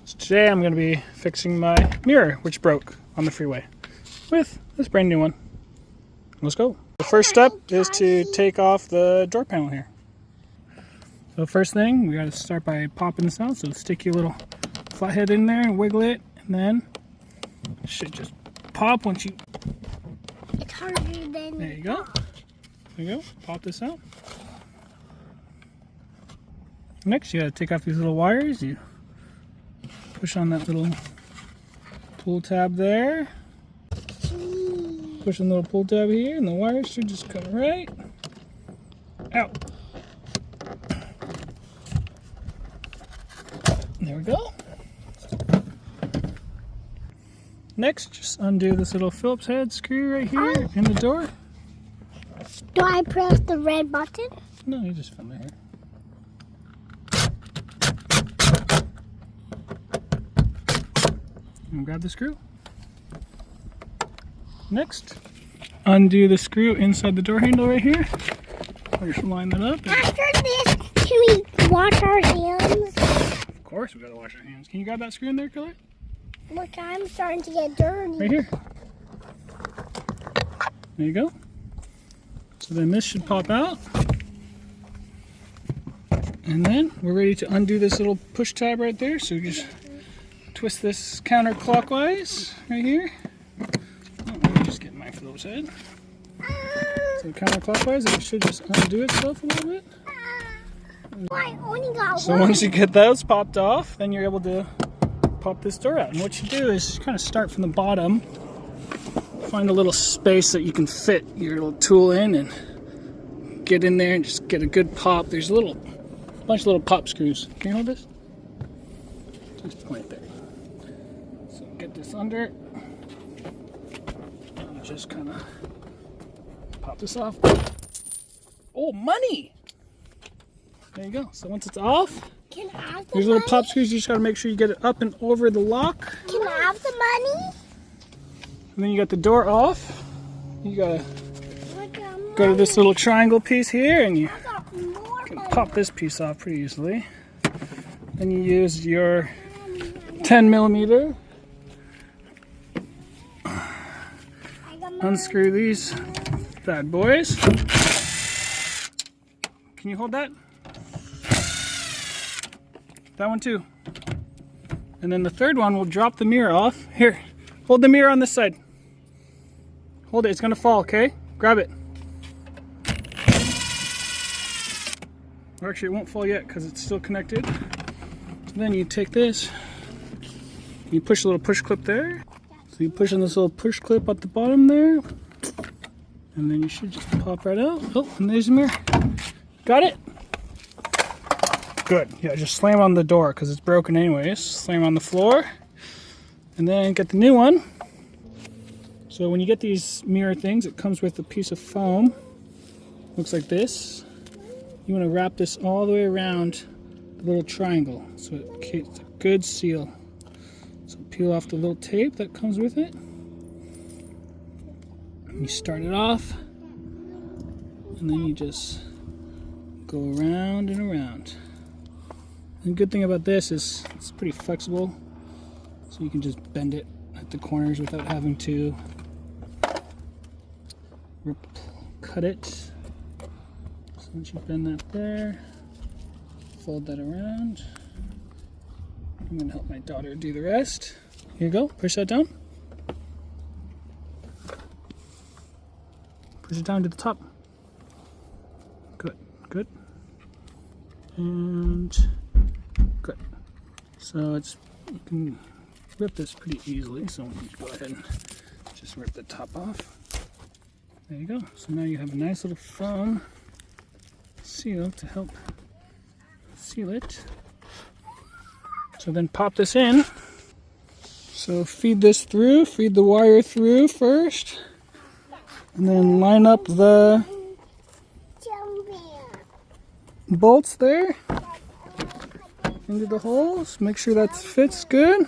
So today I'm going to be fixing my mirror, which broke on the freeway, with this brand new one. Let's go. The first step is to take off the door panel here. So first thing, we got to start by popping this out. So stick your little flathead in there and wiggle it, and then it should just pop once you... It's harder than... There you go. There you go. Pop this out. Next, you got to take off these little wires. You push on that little pull tab there. Push on the little pull tab here, and the wires should just come right out. There we go. Next, just undo this little Phillips head screw right here in the door. Do I press the red button? No, you just film it here. And grab the screw. Next, undo the screw inside the door handle right here. I'll just line that up. After this, can we wash our hands? Of course, we gotta wash our hands. Can you grab that screw in there, Killer? Look, I'm starting to get dirty. Right here. There you go. So then this should pop out. And then we're ready to undo this little push tab right there. So just twist this counterclockwise right here. Oh, let me just get my Phillips head. So counterclockwise, it should just undo itself a little bit. I only got So one. once you get those popped off, then you're able to pop this door out. And what you do is kind of start from the bottom, find a little space that you can fit your little tool in, and get in there and just get a good pop. There's a bunch of little pop screws. Can you hold this? Just point there. So get this under, and just kind of pop this off. Oh, money! There you go. So once it's off, Can I have the there's money? little pop screws. You just gotta make sure you get it up and over the lock. Can I have the money? And then you got the door off. You gotta I got go to this little triangle piece here, and you I got more can money. pop this piece off pretty easily. Then you use your 10mm. I got my Unscrew these bad boys. Can you hold that? That one too. And then the third one, we'll drop the mirror off. Here, hold the mirror on this side. Hold it, it's gonna fall, okay? Grab it. Or actually, it won't fall yet because it's still connected. So then you take this, you push a little push clip there. So you push on this little push clip at the bottom there. And then you should just pop right out. Oh, and there's the mirror. Got it? Good. Yeah, just slam on the door because it's broken anyways. Slam on the floor. And then get the new one. So when you get these mirror things, it comes with a piece of foam. Looks like this. You want to wrap this all the way around the little triangle so it's a good seal. So peel off the little tape that comes with it. And you start it off. And then you just go around and around. And the good thing about this is it's pretty flexible, so you can just bend it at the corners without having to cut it. So once you bend that there, fold that around. I'm going to help my daughter do the rest. Here you go, push that down. Push it down to the top. Good, good. And good. So you can rip this pretty easily. So you go ahead and just rip the top off. There you go. So now you have a nice little foam seal to help seal it. So then pop this in. So feed this through, feed the wire through first, and then line up the bolts there into the holes. Make sure that fits good.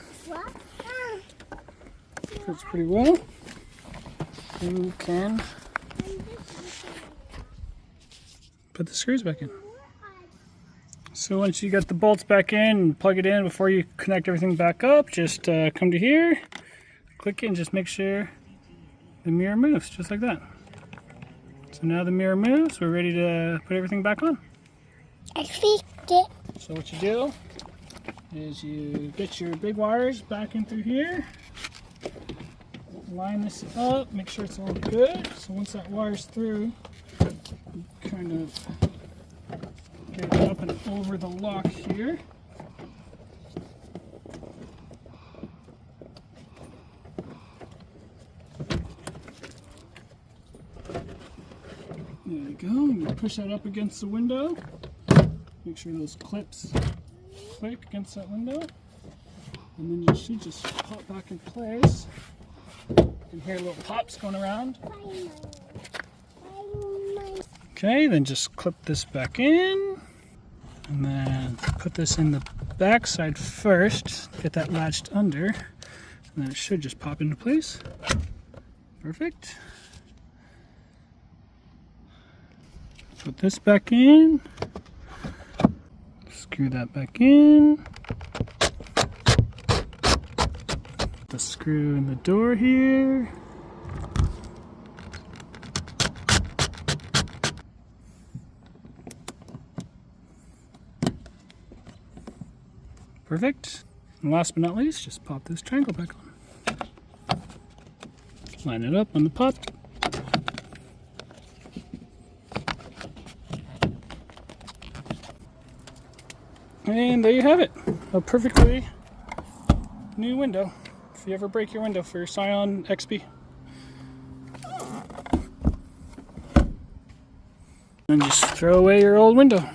Fits pretty well. And you can put the screws back in. So once you get the bolts back in and plug it in, before you connect everything back up, just come to here, click it, and just make sure the mirror moves, just like that. So now the mirror moves, we're ready to put everything back on. I fixed it. So what you do is you get your big wires back in through here, line this up, make sure it's all good. So once that wire's through, you kind of get it up and over the lock here. There you go, and you push that up against the window. Make sure those clips click against that window. And then you should just pop back in place. You can hear little pops going around. Okay, then just clip this back in. And then put this in the back side first. Get that latched under. And then it should just pop into place. Perfect. Put this back in. Screw that back in. Put the screw in the door here. Perfect. And last but not least, just pop this triangle back on. Line it up on the pop. And there you have it, a perfectly new window. If you ever break your window for your Scion XP. And just throw away your old window.